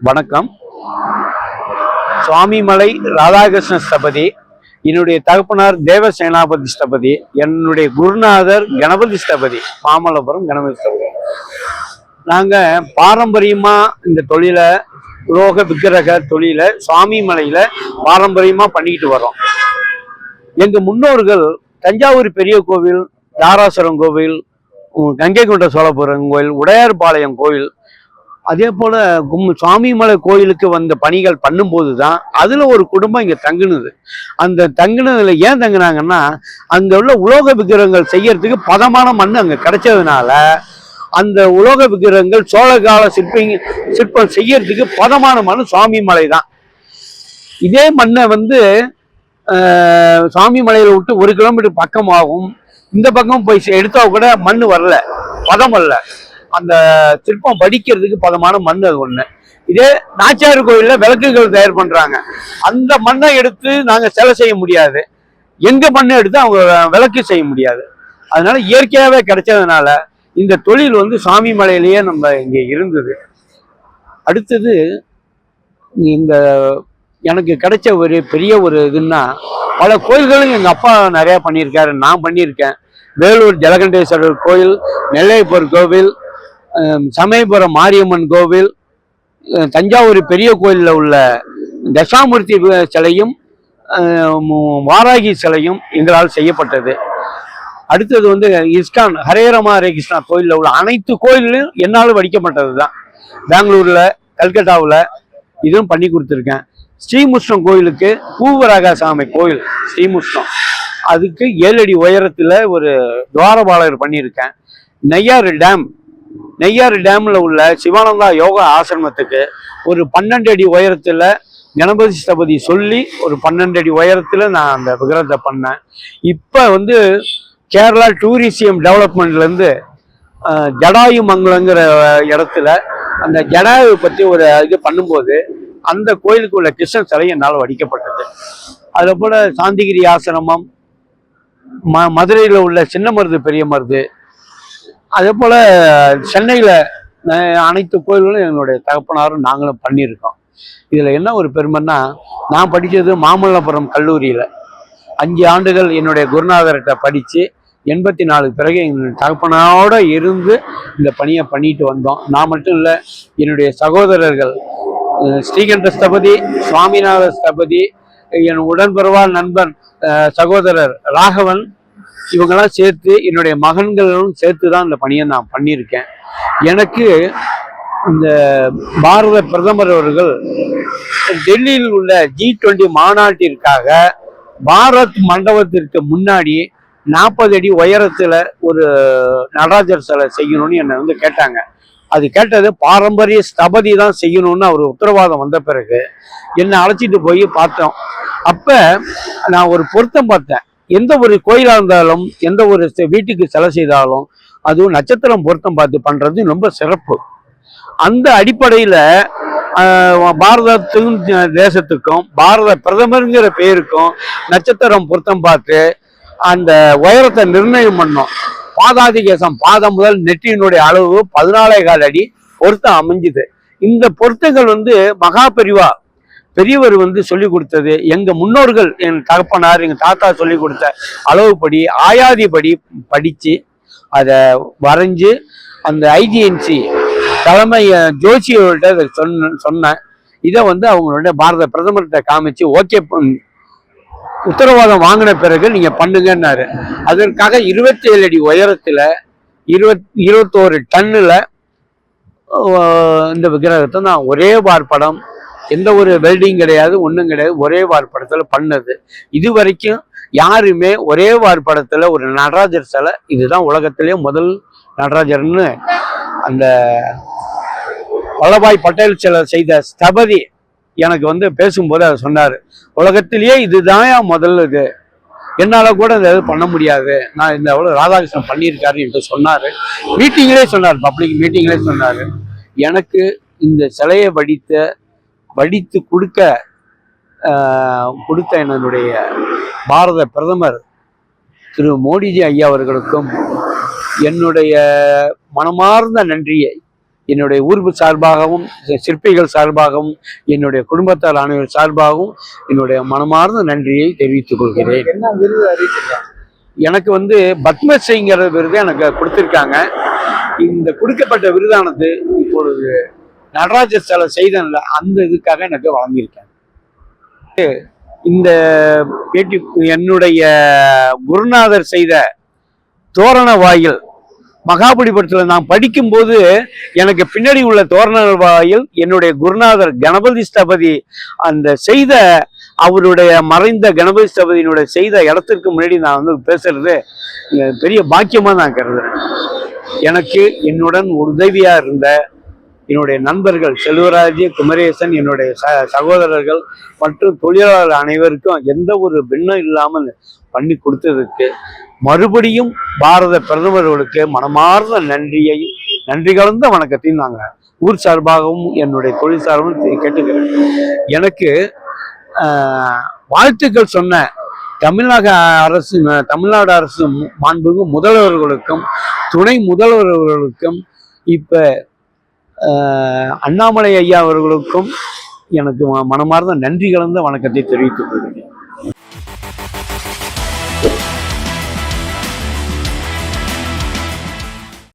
வணக்கம். சுவாமிமலை ராதாகிருஷ்ண ஸ்தபதி, என்னுடைய தகப்பனார் தேவசேனாபதி ஸ்தபதி, என்னுடைய குருநாதர் கணபதி ஸ்தபதி, மாமல்லபுரம் கணபதி ஸ்தபதி. நாங்கள் பாரம்பரியமாக இந்த தொழிலை, உலோக விக்கிரக தொழிலை சுவாமிமலையில் பாரம்பரியமாக பண்ணிக்கிட்டு வரோம். எங்கள் முன்னோர்கள் தஞ்சாவூர் பெரிய கோவில், தாராசுரம் கோவில், கங்கை கொண்ட சோழபுரம் கோவில், உடையார்பாளையம் கோவில், அதே போல சுவாமிமலை கோயிலுக்கு வந்த பணிகள் பண்ணும்போது தான் அதுல ஒரு குடும்பம் இங்க தங்குனது. அந்த தங்குனதுல ஏன் தங்குனாங்கன்னா, அங்க உள்ள உலோக விக்கிரகங்கள் செய்யறதுக்கு பதமான மண் அங்க கிடைச்சதுனால அந்த உலோக விக்கிரகங்கள் சோழ கால சிற்பம் செய்யறதுக்கு பதமான மண் சுவாமிமலை தான். இதே மண்ணை சுவாமிமலையில விட்டு 1 கிலோமீட்டர் பக்கமாகும், இந்த பக்கம் போய் எடுத்தா கூட மண் வரல, பதம் வரல. அந்த சிற்பம் வடிக்கிறதுக்கு பதமான மண் அது ஒண்ணு. இதே நாச்சியார் கோயில்ல விளக்குகள் தயார் பண்றாங்க, அந்த மண்ணை எடுத்து நாங்க சிலை செய்ய முடியாது, எங்க மண்ணை எடுத்து அவங்க விளக்கு செய்ய முடியாது. அதனால இயற்கையாவே கிடைச்சதுனால இந்த தொழில் சுவாமிமலையிலேயே நம்ம இங்க இருந்தது. அடுத்தது இந்த எனக்கு கிடைச்ச ஒரு பெரிய இதுன்னா, பல கோயில்களும் எங்க அப்பா நிறைய பண்ணியிருக்காரு, நான் பண்ணியிருக்கேன். வேலூர் ஜலகண்டேஸ்வரர் கோயில், நெல்லையப்பர் கோவில், சமயபுரம் மாரியம்மன் கோவில், தஞ்சாவூர் பெரிய கோயிலில் உள்ள தசாமூர்த்தி சிலையும் வாராகி சிலையும் எங்களால் செய்யப்பட்டது. அடுத்தது இஸ்கான் ஹரேரமா ஹரே கிருஷ்ணா கோயிலில் உள்ள அனைத்து கோயிலும் என்னால் வடிக்கப்பட்டது தான். பெங்களூர்ல, கல்கட்டாவில் இதுவும் பண்ணி கொடுத்துருக்கேன். ஸ்ரீமுஷ்ணம் கோயிலுக்கு பூவராகசாமி கோயில் ஸ்ரீமுஷ்ணம், அதுக்கு 7 அடி உயரத்தில் ஒரு துவாரபாலகர் பண்ணியிருக்கேன். நெய்யாறு டேம்ல உள்ள சிவானந்தா யோகா ஆசிரமத்துக்கு ஒரு 12 அடி உயரத்துல கணபதி ஸ்தபதி சொல்லி ஒரு 12 அடி உயரத்துல நான் அந்த விக்கிரகத்தை பண்ணேன். இப்ப கேரளா டூரிசியம் டெவலப்மெண்ட்ல இருந்து ஜடாயு மங்கலங்கிற இடத்துல அந்த ஜடாயை பத்தி ஒரு இது பண்ணும்போது அந்த கோயிலுக்கு உள்ள கிருஷ்ணன் சிலை என்னால் வடிக்கப்பட்டது. அதே போல சாந்திகிரி ஆசிரமம், மதுரையில் உள்ள சின்ன மருது பெரிய மருது, அதே போல சென்னையில அனைத்து கோயில்களும் எங்களுடைய தகப்பனாரும் நாங்களும் பண்ணியிருக்கோம். இதுல என்ன ஒரு பெருமைன்னா, நான் படித்தது மாமல்லபுரம் கல்லூரியில 5 ஆண்டுகள் என்னுடைய குருநாதர்கிட்ட படிச்சு 84 பிறகு எங்களுடைய தகப்பனோட இருந்து இந்த பணியை பண்ணிட்டு வந்தோம். நான் மட்டும் இல்லை, என்னுடைய சகோதரர்கள் ஸ்ரீகண்ட ஸ்தபதி, சுவாமிநாத ஸ்தபதி, என் உடன்பிறவா நண்பன் சகோதரர் ராகவன், இவங்கெல்லாம் சேர்த்து என்னுடைய மகன்களும் சேர்த்து தான் இந்த பணியை நான் பண்ணியிருக்கேன். எனக்கு இந்த பாரத பிரதமர் அவர்கள் டெல்லியில் உள்ள G20 மாநாட்டிற்காக பாரத் மண்டபத்திற்கு முன்னாடி 40 அடி உயரத்துல ஒரு நடராஜர் சிலை செய்யணும்னு என்னை கேட்டாங்க. அது கேட்டது பாரம்பரிய ஸ்தபதி தான் செய்யணும்னு அவர் உத்தரவாதம் வந்த பிறகு என்னை அழைச்சிட்டு போய் பார்த்தோம். அப்ப நான் ஒரு பொருத்தம் பார்த்தேன். எந்த ஒரு கோயிலா இருந்தாலும், எந்த ஒரு வீட்டுக்கு சிலை செய்தாலும் அதுவும் நட்சத்திரம் பொருத்தம் பார்த்து பண்றது ரொம்ப சிறப்பு. அந்த அடிப்படையில பாரதத்துக்கும் தேசத்துக்கும் பாரத பிரதமருங்கிற பெயருக்கும் நட்சத்திரம் பொருத்தம் பார்த்து அந்த உயரத்தை நிர்ணயம் பண்ணோம். பாதாதிகேசம், பாதம் முதல் நெற்றியினுடைய அளவு 14.25 அடி பொருத்தம் அமைஞ்சுது. இந்த பொருத்தங்கள் மகா பெரியவர் சொல்லி கொடுத்தது. எங்க முன்னோர்கள், என் தகப்பனார், எங்க தாத்தா சொல்லி கொடுத்த அளவுப்படி ஆயாதிப்படி படிச்சு அதை வரைஞ்சு அந்த IGNC தலைமை ஜோசியர்கிட்ட அதை சொன்னேன். இதை அவங்களுடைய பாரத பிரதமர்கிட்ட காமிச்சு ஓகே உத்தரவாதம் வாங்கின பிறகு நீங்க பண்ணுங்கன்னாரு. அதற்காக 27 அடி உயரத்துல 21 டன்னுல இந்த விக்கிரகத்தை நான் ஒரே வார்படம், எந்த ஒரு வெல்டிங் கிடையாது, ஒன்றும் கிடையாது, ஒரே வார்படத்துல பண்ணது. இது வரைக்கும் யாருமே ஒரே வார்படத்துல ஒரு நடராஜர் சிலை, இதுதான் உலகத்திலேயே முதல் நடராஜர்னு அந்த வல்லபாய் பட்டேல் சிலை செய்த ஸ்தபதி எனக்கு பேசும்போது அதை சொன்னாரு. உலகத்திலேயே இதுதான் முதல் இது, என்னால கூட இந்த இது பண்ண முடியாது, நான் இந்த ராதாகிருஷ்ணன் பண்ணியிருக்காரு என்று சொன்னாரு. மீட்டிங்லேயே சொன்னார், பப்ளிக் மீட்டிங்லேயே சொன்னாரு. எனக்கு இந்த சிலையை வடித்து கொடுத்த என்னுடைய பாரத பிரதமர் திரு மோடிஜி ஐயா அவர்களுக்கும் என்னுடைய மனமார்ந்த நன்றியை என்னுடைய ஊர் சார்பாகவும் சிற்பிகள் சார்பாகவும் என்னுடைய குடும்பத்தார் அனைவர் சார்பாகவும் என்னுடைய மனமார்ந்த நன்றியை தெரிவித்துக் கொள்கிறேன். என்ன விருது அறிவிச்சிருக்காங்க? எனக்கு வந்து பத்மஸ்ரீங்கிற விருது எனக்கு கொடுத்திருக்காங்க. இந்த கொடுக்கப்பட்ட விருதானது இப்பொழுது நடராஜர் சிலை செய்தன்ல அந்த இதுக்காக எனக்கு வழங்கியிருக்காங்க. இந்த பேட்டி என்னுடைய குருநாதர் செய்த தோரண வாயில் மகாபலிபுரத்தில் நான் படிக்கும்போது எனக்கு பின்னாடி உள்ள தோரண வாயில் என்னுடைய குருநாதர் கணபதி ஸ்தபதி அந்த செய்த அவருடைய மறைந்த கணபதி ஸ்தபதியினுடைய செய்த இடத்திற்கு முன்னாடி நான் வந்து பேசுறது பெரிய பாக்கியமா நான் கருதுறேன். எனக்கு என்னுடன் உதவியா இருந்த என்னுடைய நண்பர்கள் செல்வராஜ், குமரேசன், என்னுடைய சகோதரர்கள் மற்றும் தொழிலாளர் அனைவருக்கும் எந்த ஒரு பின்னம் இல்லாமல் பண்ணி கொடுத்ததுக்கு மறுபடியும் பாரத பிரதமர்களுக்கு மனமார்ந்த நன்றி கலந்த வணக்கத்தையும் நாங்கள் ஊர் சார்பாகவும் என்னுடைய தொழில் சார்பாகவும் கேட்டுக்கிறேன். எனக்கு வாழ்த்துக்கள் சொன்ன தமிழ்நாடு அரசு மாண்புமிகு முதல்வர்களுக்கும் துணை முதல்வர்களுக்கும் இப்ப அண்ணாமலை ஐயா அவர்களுக்கும் எனக்கு மனமார்ந்த நன்றி கலந்த வணக்கத்தை தெரிவித்துக் கொள்கிறேன்.